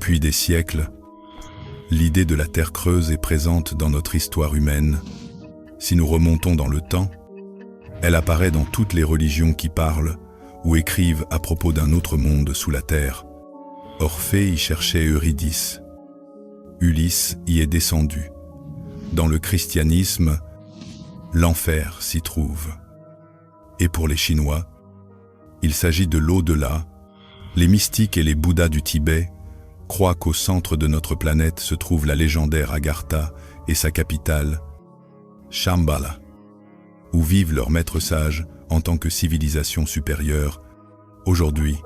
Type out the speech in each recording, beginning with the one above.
Depuis des siècles, l'idée de la Terre creuse est présente dans notre histoire humaine. Si nous remontons dans le temps, elle apparaît dans toutes les religions qui parlent ou écrivent à propos d'un autre monde sous la terre. Orphée y cherchait Eurydice. Ulysse y est descendu. Dans le christianisme, l'enfer s'y trouve. Et pour les Chinois, il s'agit de l'au-delà. Les mystiques et les Bouddhas du Tibet croient qu'au centre de notre planète se trouve la légendaire Agartha et sa capitale, Shambhala, où vivent leurs maîtres sages en tant que civilisation supérieure. Aujourd'hui,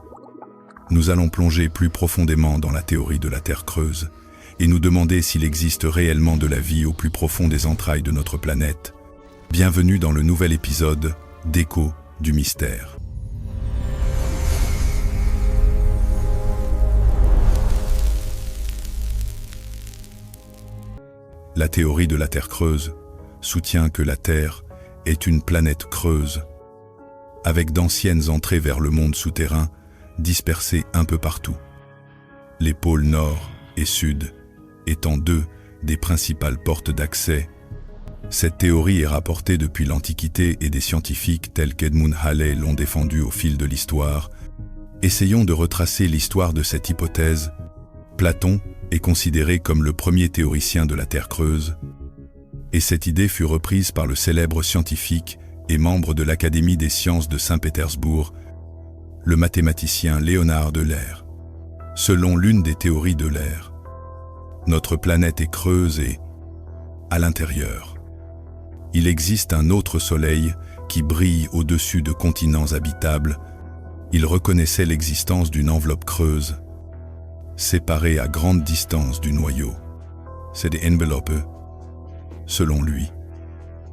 nous allons plonger plus profondément dans la théorie de la Terre creuse et nous demander s'il existe réellement de la vie au plus profond des entrailles de notre planète. Bienvenue dans le nouvel épisode d'Écho du mystère. La théorie de la Terre creuse soutient que la Terre est une planète creuse, avec d'anciennes entrées vers le monde souterrain dispersées un peu partout. Les pôles nord et sud étant deux des principales portes d'accès. Cette théorie est rapportée depuis l'Antiquité et des scientifiques tels qu'Edmund Halley l'ont défendue au fil de l'histoire. Essayons de retracer l'histoire de cette hypothèse. Platon est considéré comme le premier théoricien de la Terre creuse, et cette idée fut reprise par le célèbre scientifique et membre de l'Académie des sciences de Saint-Pétersbourg, le mathématicien Léonard Euler. Selon l'une des théories d'Euler, notre planète est creuse et, à l'intérieur, il existe un autre soleil qui brille au-dessus de continents habitables. Il reconnaissait l'existence d'une enveloppe creuse, séparée à grande distance du noyau. Cette enveloppe, selon lui,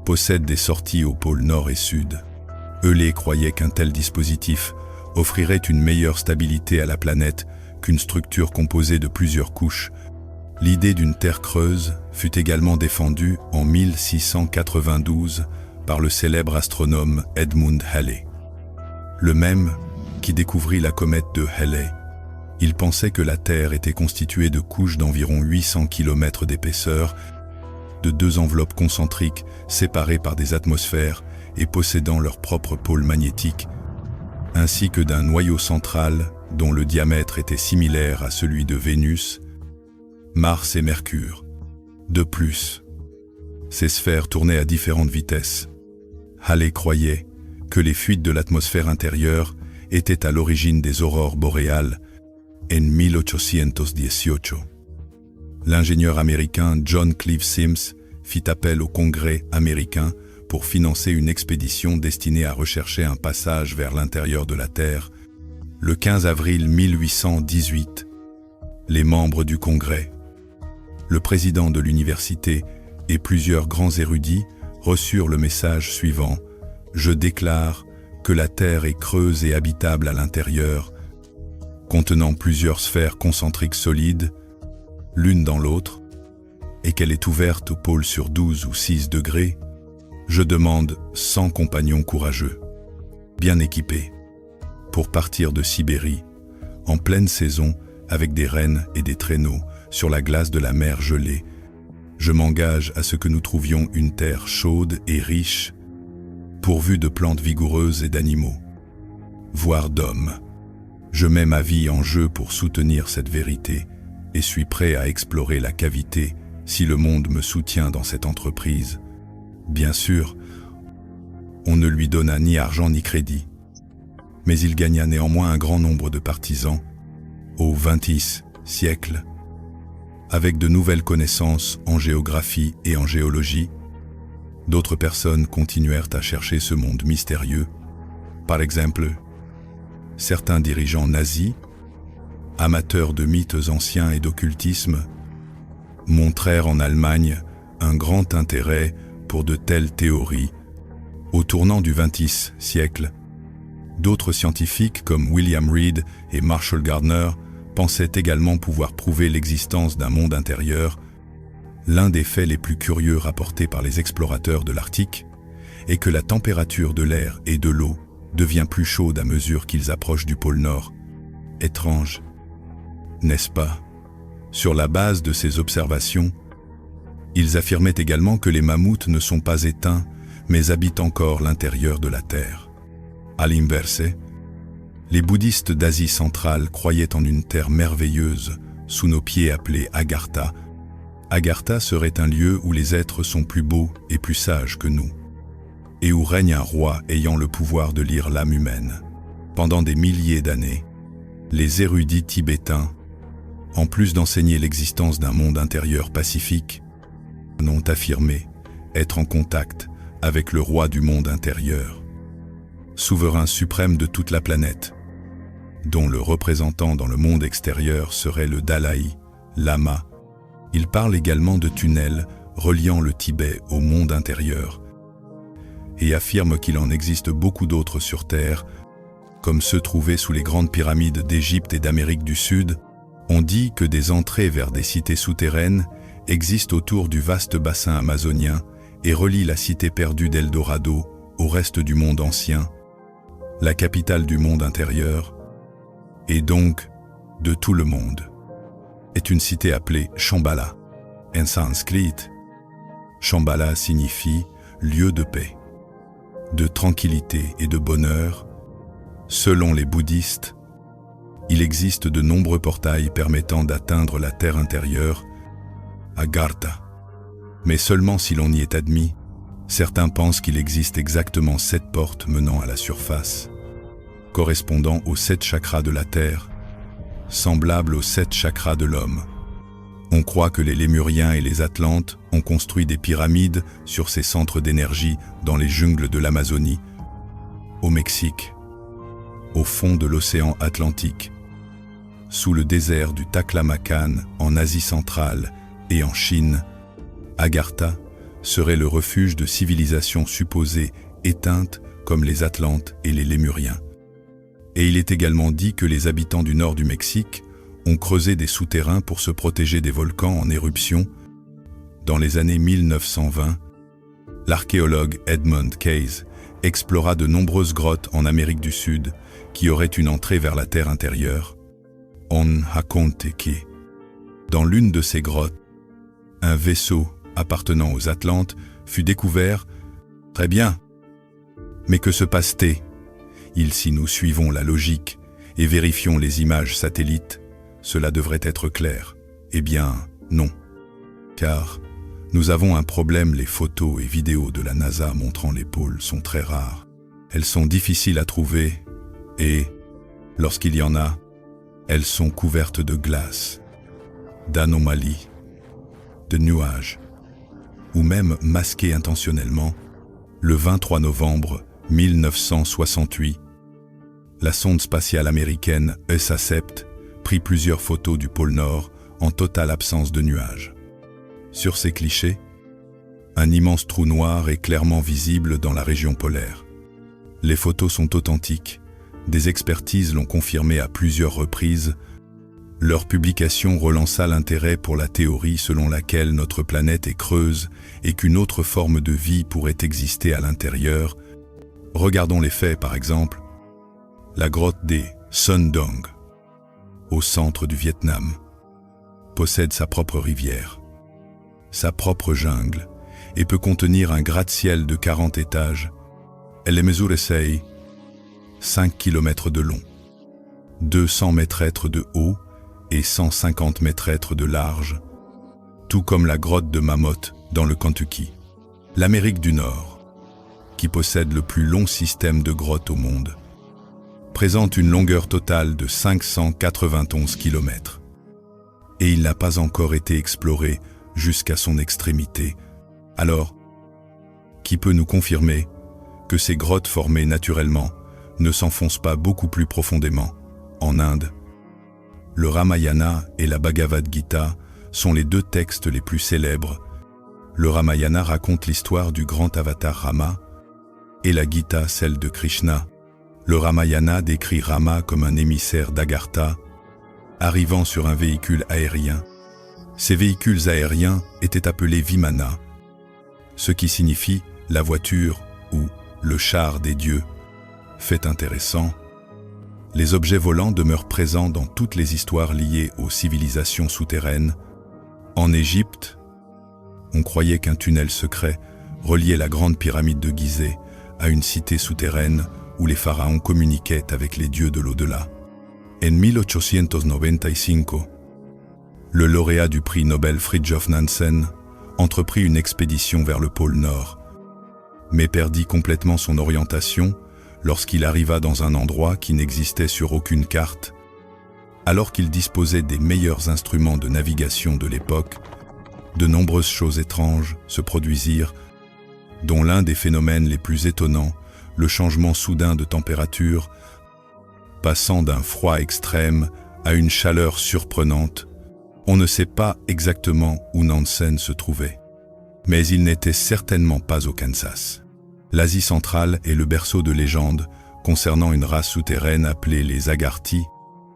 possède des sorties aux pôles nord et sud. Euler croyait qu'un tel dispositif offrirait une meilleure stabilité à la planète qu'une structure composée de plusieurs couches. L'idée d'une Terre creuse fut également défendue en 1692 par le célèbre astronome Edmund Halley, le même qui découvrit la comète de Halley. Il pensait que la Terre était constituée de couches d'environ 800 km d'épaisseur, de deux enveloppes concentriques séparées par des atmosphères et possédant leur propre pôle magnétique, ainsi que d'un noyau central dont le diamètre était similaire à celui de Vénus, Mars et Mercure. De plus, ces sphères tournaient à différentes vitesses. Halley croyait que les fuites de l'atmosphère intérieure étaient à l'origine des aurores boréales en 1818. L'ingénieur américain John Cleave Sims fit appel au Congrès américain pour financer une expédition destinée à rechercher un passage vers l'intérieur de la Terre. Le 15 avril 1818, les membres du Congrès, le président de l'université et plusieurs grands érudits reçurent le message suivant: « Je déclare que la Terre est creuse et habitable à l'intérieur, contenant plusieurs sphères concentriques solides, l'une dans l'autre, et qu'elle est ouverte aux pôles sur 12 ou 6 degrés. Je demande 100 compagnons courageux, bien équipés, pour partir de Sibérie, en pleine saison, avec des rennes et des traîneaux, sur la glace de la mer gelée. Je m'engage à ce que nous trouvions une terre chaude et riche, pourvue de plantes vigoureuses et d'animaux, voire d'hommes. Je mets ma vie en jeu pour soutenir cette vérité et suis prêt à explorer la cavité si le monde me soutient dans cette entreprise. » Bien sûr, on ne lui donna ni argent ni crédit, mais il gagna néanmoins un grand nombre de partisans au XXe siècle. Avec de nouvelles connaissances en géographie et en géologie, d'autres personnes continuèrent à chercher ce monde mystérieux. Par exemple, certains dirigeants nazis, amateurs de mythes anciens et d'occultisme, montrèrent en Allemagne un grand intérêt pour de telles théories. Au tournant du XXe siècle, d'autres scientifiques comme William Reid et Marshall Gardner pensaient également pouvoir prouver l'existence d'un monde intérieur. L'un des faits les plus curieux rapportés par les explorateurs de l'Arctique est que la température de l'air et de l'eau devient plus chaude à mesure qu'ils approchent du pôle Nord. Étrange, n'est-ce pas? Sur la base de ces observations, ils affirmaient également que les mammouths ne sont pas éteints, mais habitent encore l'intérieur de la Terre. À l'inverse, les bouddhistes d'Asie centrale croyaient en une terre merveilleuse sous nos pieds appelée Agartha. Agartha serait un lieu où les êtres sont plus beaux et plus sages que nous, et où règne un roi ayant le pouvoir de lire l'âme humaine. Pendant des milliers d'années, les érudits tibétains, en plus d'enseigner l'existence d'un monde intérieur pacifique, ont affirmé être en contact avec le roi du monde intérieur, souverain suprême de toute la planète, dont le représentant dans le monde extérieur serait le Dalai Lama. Il parle également de tunnels reliant le Tibet au monde intérieur et affirme qu'il en existe beaucoup d'autres sur Terre, comme ceux trouvés sous les grandes pyramides d'Égypte et d'Amérique du Sud. On dit que des entrées vers des cités souterraines existent autour du vaste bassin amazonien et relient la cité perdue d'Eldorado au reste du monde ancien, la capitale du monde intérieur, et donc de tout le monde. Est une cité appelée Shambhala. En sanskrit, Shambhala signifie lieu de paix, de tranquillité et de bonheur. Selon les bouddhistes, il existe de nombreux portails permettant d'atteindre la terre intérieure, Agartha. Mais seulement si l'on y est admis. Certains pensent qu'il existe exactement 7 portes menant à la surface, correspondant aux 7 chakras de la terre, semblables aux 7 chakras de l'homme. On croit que les Lémuriens et les Atlantes ont construit des pyramides sur ces centres d'énergie dans les jungles de l'Amazonie, au Mexique, au fond de l'océan Atlantique, sous le désert du Taklamakan en Asie centrale et en Chine. Agartha serait le refuge de civilisations supposées éteintes comme les Atlantes et les Lémuriens. Et il est également dit que les habitants du nord du Mexique ont creusé des souterrains pour se protéger des volcans en éruption. Dans les années 1920, l'archéologue Edmund Cayce explora de nombreuses grottes en Amérique du Sud qui auraient une entrée vers la terre intérieure. On raconte que, dans l'une de ces grottes, un vaisseau appartenant aux Atlantes fut découvert. Très bien. Mais que se passe-t-il si nous suivons la logique et vérifions les images satellites, cela devrait être clair. Eh bien, non. Car nous avons un problème, les photos et vidéos de la NASA montrant les pôles sont très rares. Elles sont difficiles à trouver et, lorsqu'il y en a, elles sont couvertes de glace, d'anomalies, de nuages, ou même masquées intentionnellement. Le 23 novembre 1968, la sonde spatiale américaine ESA-70 prit plusieurs photos du pôle Nord en totale absence de nuages. Sur ces clichés, un immense trou noir est clairement visible dans la région polaire. Les photos sont authentiques, des expertises l'ont confirmé à plusieurs reprises. Leur publication relança l'intérêt pour la théorie selon laquelle notre planète est creuse et qu'une autre forme de vie pourrait exister à l'intérieur. Regardons les faits par exemple. La grotte des Son Doong, au centre du Vietnam, possède sa propre rivière, sa propre jungle et peut contenir un gratte-ciel de 40 étages. Elle mesure 5 km de long, 200 mètres de haut et 150 mètres de large, tout comme la grotte de Mammoth dans le Kentucky. L'Amérique du Nord, qui possède le plus long système de grottes au monde, présente une longueur totale de 591 km. Et il n'a pas encore été exploré jusqu'à son extrémité. Alors, qui peut nous confirmer que ces grottes formées naturellement ne s'enfoncent pas beaucoup plus profondément en Inde? Le Ramayana et la Bhagavad Gita sont les 2 textes les plus célèbres. Le Ramayana raconte l'histoire du grand avatar Rama et la Gita celle de Krishna. Le Ramayana décrit Rama comme un émissaire d'Agartha, arrivant sur un véhicule aérien. Ces véhicules aériens étaient appelés Vimana, ce qui signifie la voiture ou le char des dieux. Fait intéressant, Les objets volants demeurent présents dans toutes les histoires liées aux civilisations souterraines. En Égypte, on croyait qu'un tunnel secret reliait la grande pyramide de Gizeh à une cité souterraine où les pharaons communiquaient avec les dieux de l'au-delà. En 1895, le lauréat du prix Nobel Fridtjof Nansen entreprit une expédition vers le pôle Nord, mais perdit complètement son orientation lorsqu'il arriva dans un endroit qui n'existait sur aucune carte. Alors qu'il disposait des meilleurs instruments de navigation de l'époque, de nombreuses choses étranges se produisirent, dont l'un des phénomènes les plus étonnants, le changement soudain de température, passant d'un froid extrême à une chaleur surprenante. On ne sait pas exactement où Nansen se trouvait, mais il n'était certainement pas au Kansas. L'Asie centrale est le berceau de légendes concernant une race souterraine appelée les Agarthi.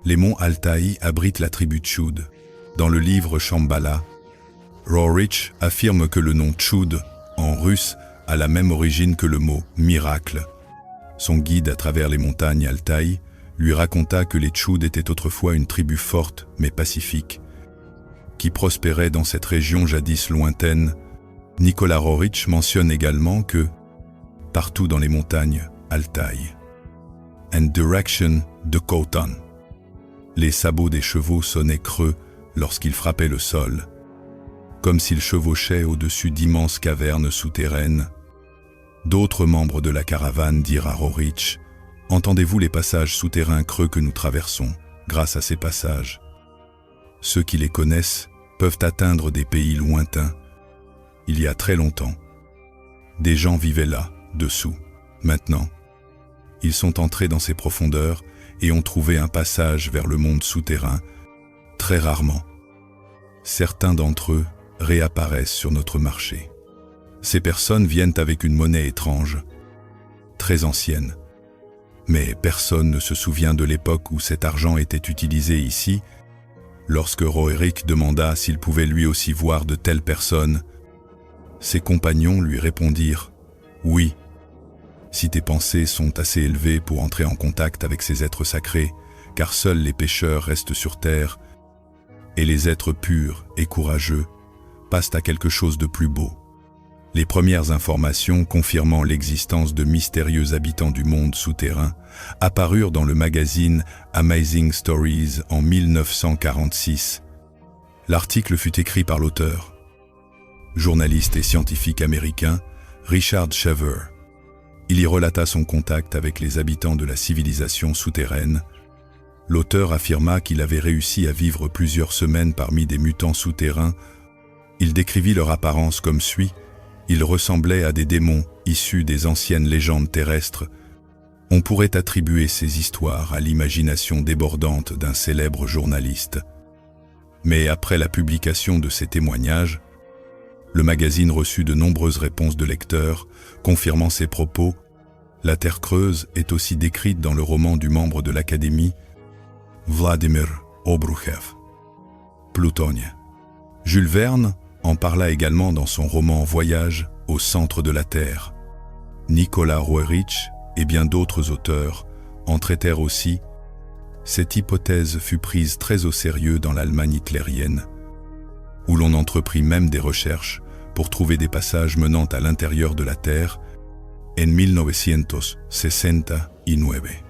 Les monts Altaï abritent la tribu Tchoud. Dans le livre Shambhala, Roerich affirme que le nom Tchoud, en russe, a la même origine que le mot « miracle ». Son guide à travers les montagnes Altaï lui raconta que les Tchoud étaient autrefois une tribu forte mais pacifique, qui prospérait dans cette région jadis lointaine. Nicolas Roerich mentionne également que, partout dans les montagnes Altaï, and direction de Khotan, les sabots des chevaux sonnaient creux lorsqu'ils frappaient le sol, comme s'ils chevauchaient au-dessus d'immenses cavernes souterraines. D'autres membres de la caravane dirent à Roerich: « Entendez-vous les passages souterrains creux que nous traversons? Grâce à ces passages, ceux qui les connaissent peuvent atteindre des pays lointains. Il y a très longtemps, des gens vivaient là, dessous. Maintenant, ils sont entrés dans ces profondeurs et ont trouvé un passage vers le monde souterrain. Très rarement, certains d'entre eux réapparaissent sur notre marché. Ces personnes viennent avec une monnaie étrange, très ancienne. Mais personne ne se souvient de l'époque où cet argent était utilisé ici. Lorsque Roerich demanda s'il pouvait lui aussi voir de telles personnes, ses compagnons lui répondirent: « Oui, si tes pensées sont assez élevées pour entrer en contact avec ces êtres sacrés, car seuls les pécheurs restent sur terre, et les êtres purs et courageux passent à quelque chose de plus beau. » Les premières informations confirmant l'existence de mystérieux habitants du monde souterrain apparurent dans le magazine Amazing Stories en 1946. L'article fut écrit par l'auteur, journaliste et scientifique américain Richard Shaver. Il y relata son contact avec les habitants de la civilisation souterraine. L'auteur affirma qu'il avait réussi à vivre plusieurs semaines parmi des mutants souterrains. Il décrivit leur apparence comme suit. Ils ressemblaient à des démons issus des anciennes légendes terrestres. On pourrait attribuer ces histoires à l'imagination débordante d'un célèbre journaliste. Mais après la publication de ces témoignages, le magazine reçut de nombreuses réponses de lecteurs confirmant ses propos. La Terre creuse est aussi décrite dans le roman du membre de l'Académie, Vladimir Obruchev, Plutonia. Jules Verne en parla également dans son roman Voyage au centre de la Terre. Nicolas Roerich et bien d'autres auteurs en traitèrent aussi. Cette hypothèse fut prise très au sérieux dans l'Allemagne hitlérienne, où l'on entreprit même des recherches pour trouver des passages menant à l'intérieur de la Terre en 1969.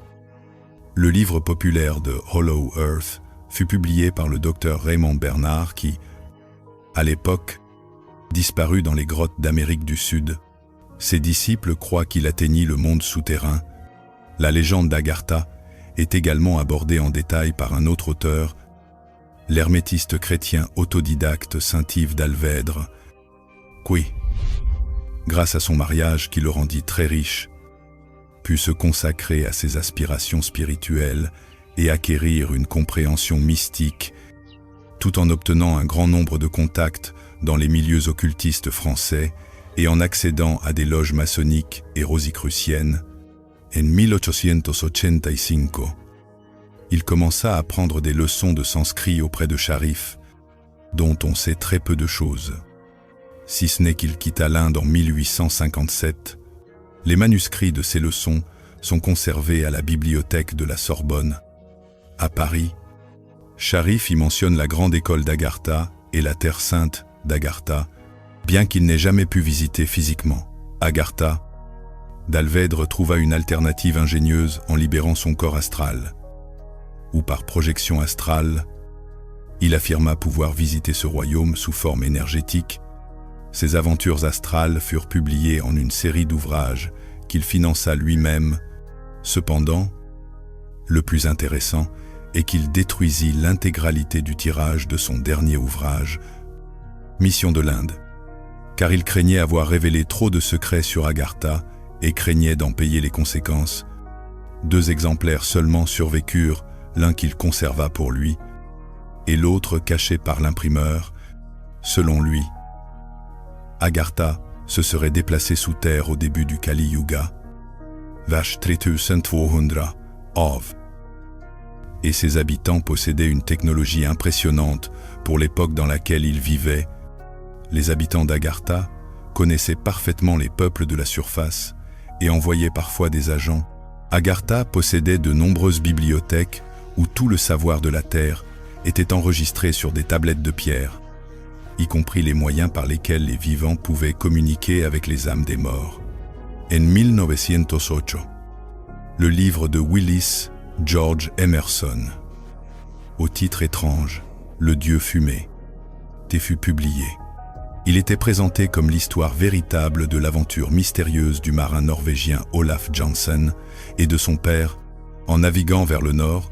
Le livre populaire de Hollow Earth fut publié par le docteur Raymond Bernard qui, à l'époque, disparut dans les grottes d'Amérique du Sud. Ses disciples croient qu'il atteignit le monde souterrain. La légende d'Agartha est également abordée en détail par un autre auteur, l'hermétiste chrétien autodidacte saint Yves d'Alvèdre, qui, grâce à son mariage qui le rendit très riche, put se consacrer à ses aspirations spirituelles et acquérir une compréhension mystique, tout en obtenant un grand nombre de contacts dans les milieux occultistes français et en accédant à des loges maçonniques et rosicruciennes. En 1885, il commença à prendre des leçons de sanskrit auprès de Sharif, dont on sait très peu de choses, si ce n'est qu'il quitta l'Inde en 1857. Les manuscrits de ces leçons sont conservés à la bibliothèque de la Sorbonne, à Paris. Sharif y mentionne la grande école d'Agartha et la Terre Sainte d'Agartha, bien qu'il n'ait jamais pu visiter physiquement Agartha. Dalvèdre trouva une alternative ingénieuse en libérant son corps astral, ou par projection astrale. Il affirma pouvoir visiter ce royaume sous forme énergétique. Ses aventures astrales furent publiées en une série d'ouvrages qu'il finança lui-même. Cependant, le plus intéressant est qu'il détruisit l'intégralité du tirage de son dernier ouvrage, Mission de l'Inde, car il craignait avoir révélé trop de secrets sur Agartha et craignait d'en payer les conséquences. 2 exemplaires seulement survécurent, l'un qu'il conserva pour lui, et l'autre caché par l'imprimeur. Selon lui, Agartha se serait déplacé sous terre au début du Kali Yuga, vers 3200 av. Et ses habitants possédaient une technologie impressionnante pour l'époque dans laquelle ils vivaient. Les habitants d'Agartha connaissaient parfaitement les peuples de la surface et envoyaient parfois des agents. Agartha possédait de nombreuses bibliothèques où tout le savoir de la Terre était enregistré sur des tablettes de pierre, y compris les moyens par lesquels les vivants pouvaient communiquer avec les âmes des morts. En 1908, le livre de Willis George Emerson, au titre étrange, Le Dieu fumé, fut publié. Il était présenté comme l'histoire véritable de l'aventure mystérieuse du marin norvégien Olaf Jansen et de son père. En naviguant vers le nord,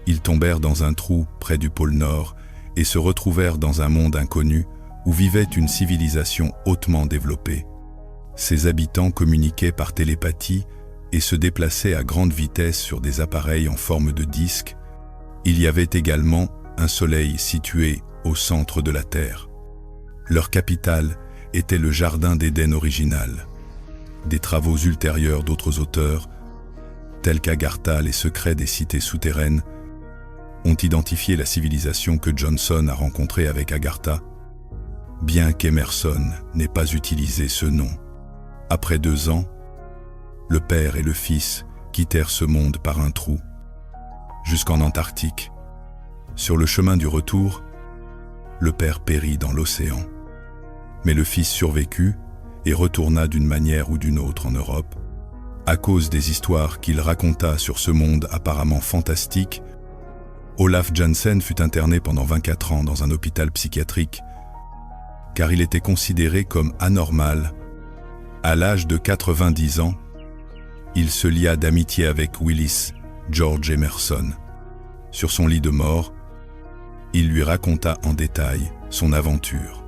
ils tombèrent dans un trou près du pôle Nord et se retrouvèrent dans un monde inconnu où vivait une civilisation hautement développée. Ses habitants communiquaient par télépathie et se déplaçaient à grande vitesse sur des appareils en forme de disque. Il y avait également un soleil situé au centre de la Terre. Leur capitale était le Jardin d'Éden original. Des travaux ultérieurs d'autres auteurs, tels qu'Agartha, les secrets des cités souterraines, ont identifié la civilisation que Johnson a rencontrée avec Agartha, bien qu'Emerson n'ait pas utilisé ce nom. Après 2 ans, le père et le fils quittèrent ce monde par un trou, jusqu'en Antarctique. Sur le chemin du retour, le père périt dans l'océan. Mais le fils survécut et retourna d'une manière ou d'une autre en Europe. À cause des histoires qu'il raconta sur ce monde apparemment fantastique, Olaf Jansen fut interné pendant 24 ans dans un hôpital psychiatrique, car il était considéré comme anormal. À l'âge de 90 ans, il se lia d'amitié avec Willis George Emerson. Sur son lit de mort, il lui raconta en détail son aventure,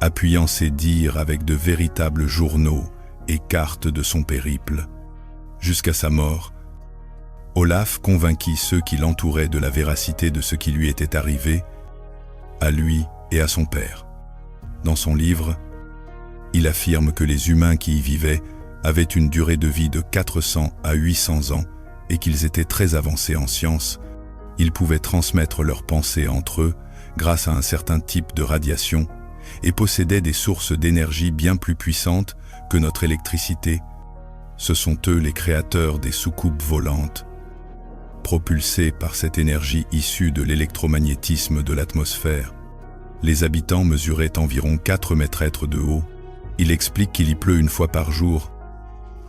appuyant ses dires avec de véritables journaux et cartes de son périple. Jusqu'à sa mort, Olaf convainquit ceux qui l'entouraient de la véracité de ce qui lui était arrivé, à lui et à son père. Dans son livre, il affirme que les humains qui y vivaient avaient une durée de vie de 400 à 800 ans et qu'ils étaient très avancés en sciences. Ils pouvaient transmettre leurs pensées entre eux grâce à un certain type de radiation et possédaient des sources d'énergie bien plus puissantes que notre électricité. Ce sont eux les créateurs des soucoupes volantes. Propulsés par cette énergie issue de l'électromagnétisme de l'atmosphère, les habitants mesuraient environ 4 mètres de haut. Il explique qu'il y pleut 1 fois par jour,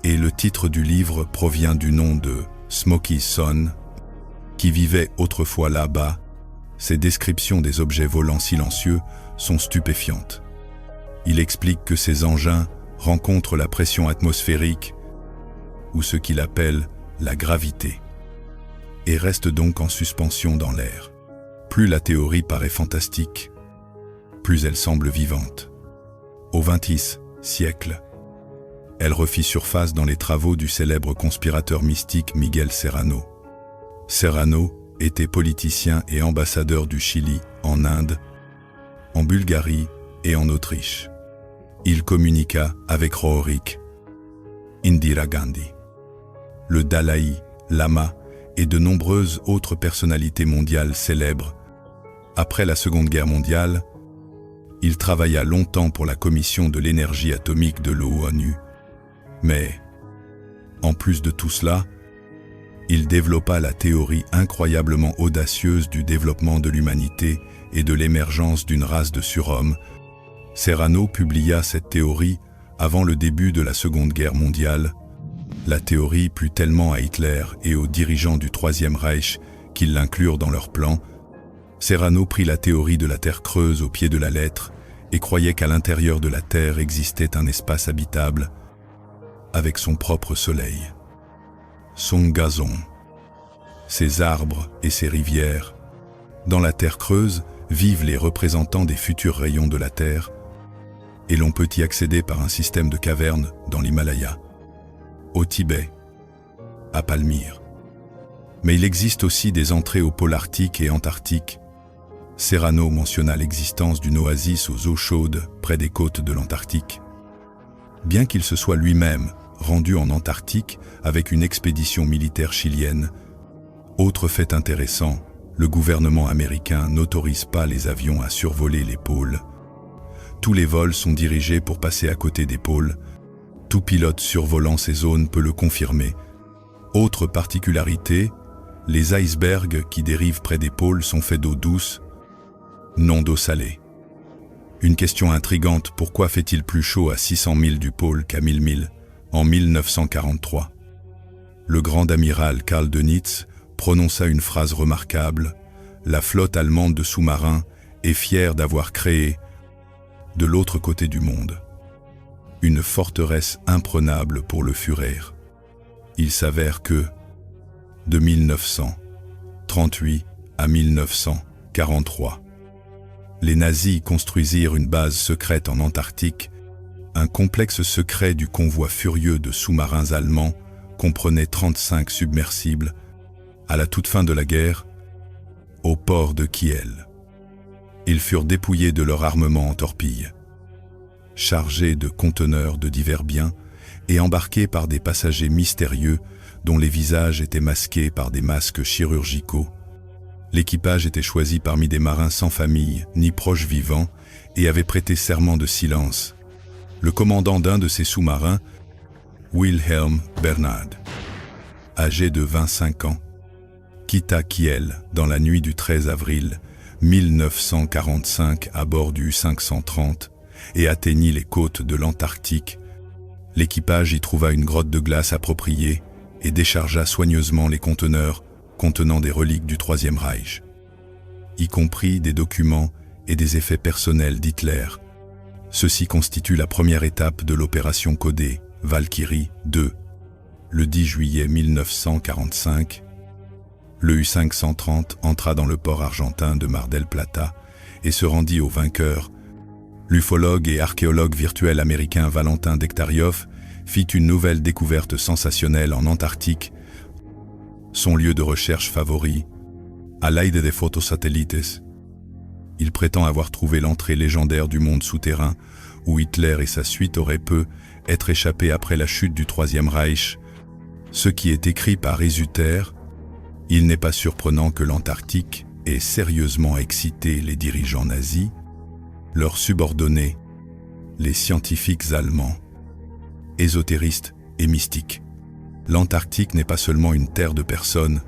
et le titre du livre provient du nom de Smoky Son, qui vivait autrefois là-bas. Ces descriptions des objets volants silencieux sont stupéfiantes. Il explique que ces engins rencontrent la pression atmosphérique, ou ce qu'il appelle la gravité, et restent donc en suspension dans l'air. Plus la théorie paraît fantastique, plus elle semble vivante. Au XXe siècle, elle refit surface dans les travaux du célèbre conspirateur mystique Miguel Serrano. Serrano était politicien et ambassadeur du Chili en Inde, en Bulgarie et en Autriche. Il communiqua avec Roerich, Indira Gandhi, le Dalai Lama et de nombreuses autres personnalités mondiales célèbres. Après la Seconde Guerre mondiale, il travailla longtemps pour la Commission de l'énergie atomique de l'ONU. Mais, En plus de tout cela, il développa la théorie incroyablement audacieuse du développement de l'humanité et de l'émergence d'une race de surhommes. Serrano publia cette théorie avant le début de la Seconde Guerre mondiale. La théorie plut tellement à Hitler et aux dirigeants du Troisième Reich qu'ils l'inclurent dans leur plan. Serrano prit la théorie de la Terre creuse au pied de la lettre et croyait qu'à l'intérieur de la Terre existait un espace habitable avec son propre soleil, son gazon, ses arbres et ses rivières. Dans la Terre creuse vivent les représentants des futurs rayons de la Terre et l'on peut y accéder par un système de cavernes dans l'Himalaya, au Tibet, à Palmyre. Mais il existe aussi des entrées au pôle arctique et antarctique. Serrano mentionna l'existence d'une oasis aux eaux chaudes près des côtes de l'Antarctique. Bien qu'il se soit lui-même rendu en Antarctique avec une expédition militaire chilienne, autre fait intéressant, le gouvernement américain n'autorise pas les avions à survoler les pôles. Tous les vols sont dirigés pour passer à côté des pôles. Tout pilote survolant ces zones peut le confirmer. Autre particularité, les icebergs qui dérivent près des pôles sont faits d'eau douce, non d'eau salée. Une question intrigante, pourquoi fait-il plus chaud à 600 milles du pôle qu'à 1000 milles en 1943 ? Le grand amiral Karl Dönitz prononça une phrase remarquable. La flotte allemande de sous-marins est fière d'avoir créé, de l'autre côté du monde, une forteresse imprenable pour le Führer. Il s'avère que, de 1938 à 1943, les nazis construisirent une base secrète en Antarctique. Un complexe secret du convoi furieux de sous-marins allemands comprenait 35 submersibles. À la toute fin de la guerre, au port de Kiel, ils furent dépouillés de leur armement en torpilles, chargés de conteneurs de divers biens et embarqués par des passagers mystérieux dont les visages étaient masqués par des masques chirurgicaux. L'équipage était choisi parmi des marins sans famille ni proches vivants et avait prêté serment de silence. Le commandant d'un de ces sous-marins, Wilhelm Bernhard, âgé de 25 ans, quitta Kiel dans la nuit du 13 avril 1945 à bord du U-530 et atteignit les côtes de l'Antarctique. L'équipage y trouva une grotte de glace appropriée et déchargea soigneusement les conteneurs contenant des reliques du Troisième Reich, y compris des documents et des effets personnels d'Hitler. Ceci constitue la première étape de l'opération codée Valkyrie 2. Le 10 juillet 1945, le U-530 entra dans le port argentin de Mar del Plata et se rendit au vainqueur. L'ufologue et archéologue virtuel américain Valentin Dektariov fit une nouvelle découverte sensationnelle en Antarctique, son lieu de recherche favori, à l'aide des photosatellites. Il prétend avoir trouvé l'entrée légendaire du monde souterrain où Hitler et sa suite auraient pu être échappés après la chute du Troisième Reich. Ce qui est écrit par Esuter, il n'est pas surprenant que l'Antarctique ait sérieusement excité les dirigeants nazis, leurs subordonnés, les scientifiques allemands, ésotéristes et mystiques. L'Antarctique n'est pas seulement une terre de personnes,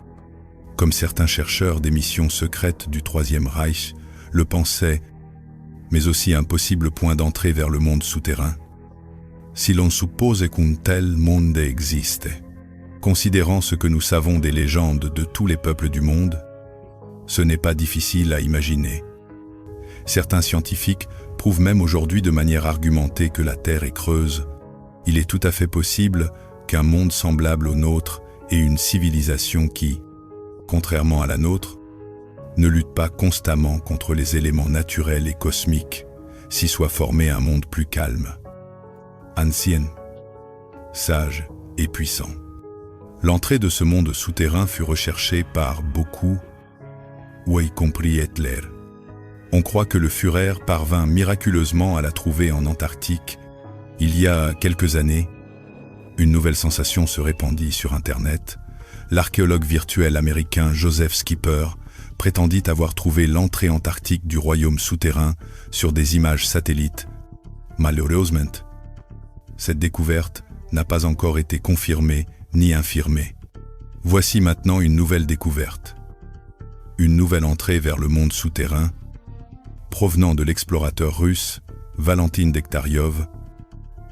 comme certains chercheurs des missions secrètes du Troisième Reich le pensaient, mais aussi un possible point d'entrée vers le monde souterrain. Si l'on suppose qu'un tel monde existe, considérant ce que nous savons des légendes de tous les peuples du monde, ce n'est pas difficile à imaginer. Certains scientifiques prouvent même aujourd'hui de manière argumentée que la Terre est creuse. Il est tout à fait possible qu'un monde semblable au nôtre ait une civilisation qui, contrairement à la nôtre, ne lutte pas constamment contre les éléments naturels et cosmiques, s'y soit formé un monde plus calme, ancien, sage et puissant. L'entrée de ce monde souterrain fut recherchée par beaucoup, y compris Hitler. On croit que le Führer parvint miraculeusement à la trouver en Antarctique. Il y a quelques années, une nouvelle sensation se répandit sur Internet. L'archéologue virtuel américain Joseph Skipper prétendit avoir trouvé l'entrée antarctique du royaume souterrain sur des images satellites. Malheureusement, cette découverte n'a pas encore été confirmée ni infirmé. Voici maintenant une nouvelle découverte. Une nouvelle entrée vers le monde souterrain, provenant de l'explorateur russe Valentin Dektaryov.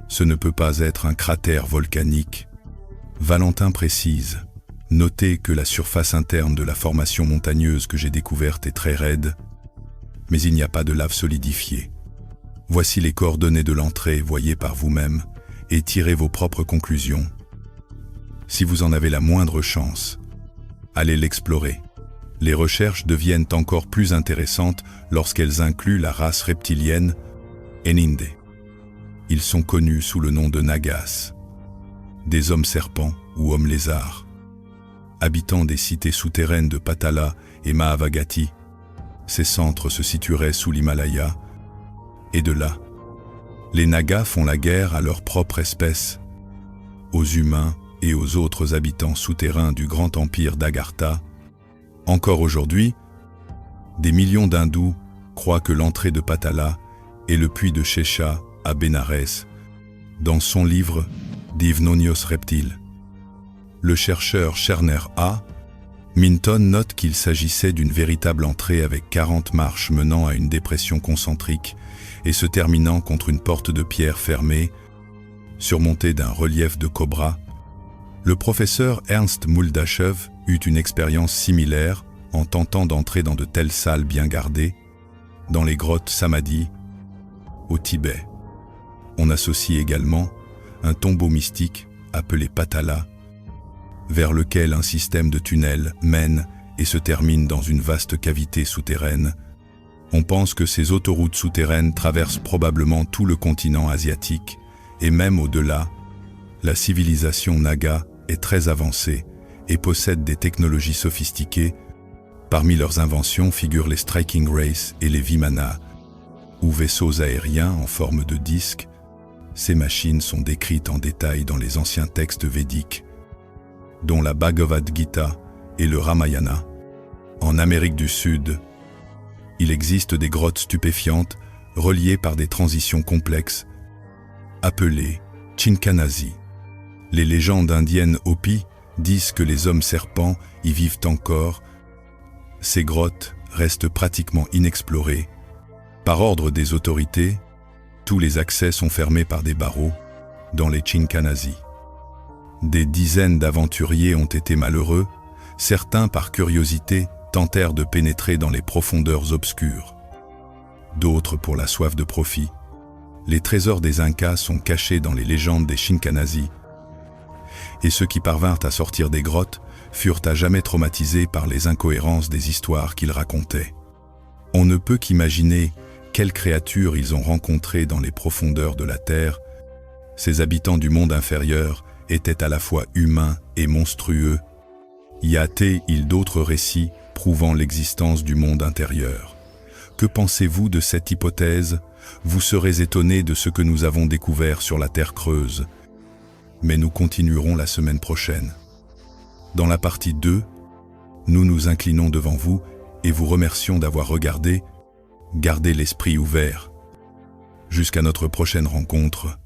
Ce ne peut pas être un cratère volcanique. Valentin précise: notez que la surface interne de la formation montagneuse que j'ai découverte est très raide, mais il n'y a pas de lave solidifiée. Voici les coordonnées de l'entrée, voyez par vous-même et tirez vos propres conclusions. Si vous en avez la moindre chance, allez l'explorer. Les recherches deviennent encore plus intéressantes lorsqu'elles incluent la race reptilienne Eninde. Ils sont connus sous le nom de Nagas, des hommes serpents ou hommes lézards. Habitant des cités souterraines de Patala et Mahavagati, ces centres se situeraient sous l'Himalaya, et de là, les Nagas font la guerre à leur propre espèce, aux humains et aux autres habitants souterrains du grand empire d'Agartha. Encore aujourd'hui, des millions d'hindous croient que l'entrée de Patala est le puits de Shesha à Bénarès, dans son livre Divnonios Reptiles. Le chercheur Scherner A. Minton note qu'il s'agissait d'une véritable entrée avec 40 marches menant à une dépression concentrique et se terminant contre une porte de pierre fermée, surmontée d'un relief de cobra. Le professeur Ernst Muldachev eut une expérience similaire en tentant d'entrer dans de telles salles bien gardées, dans les grottes Samadhi, au Tibet. On associe également un tombeau mystique appelé Patala, vers lequel un système de tunnels mène et se termine dans une vaste cavité souterraine. On pense que ces autoroutes souterraines traversent probablement tout le continent asiatique, et même au-delà, la civilisation Naga est très avancée et possède des technologies sophistiquées. Parmi leurs inventions figurent les striking race et les vimana, ou vaisseaux aériens en forme de disque. Ces machines sont décrites en détail dans les anciens textes védiques, dont la Bhagavad Gita et le Ramayana. En Amérique du Sud, il existe des grottes stupéfiantes reliées par des transitions complexes, appelées Chinkanasi. Les légendes indiennes Hopi disent que les hommes serpents y vivent encore. Ces grottes restent pratiquement inexplorées. Par ordre des autorités, tous les accès sont fermés par des barreaux dans les Chinkanasi. Des dizaines d'aventuriers ont été malheureux, certains par curiosité tentèrent de pénétrer dans les profondeurs obscures. D'autres pour la soif de profit. Les trésors des Incas sont cachés dans les légendes des Chinkanasi, et ceux qui parvinrent à sortir des grottes furent à jamais traumatisés par les incohérences des histoires qu'ils racontaient. On ne peut qu'imaginer quelles créatures ils ont rencontrées dans les profondeurs de la terre. Ces habitants du monde inférieur étaient à la fois humains et monstrueux. Y a-t-il d'autres récits prouvant l'existence du monde intérieur? Que pensez-vous de cette hypothèse? Vous serez étonnés de ce que nous avons découvert sur la Terre creuse. Mais nous continuerons la semaine prochaine. Dans la partie 2, nous nous inclinons devant vous et vous remercions d'avoir regardé. Gardez l'esprit ouvert. Jusqu'à notre prochaine rencontre.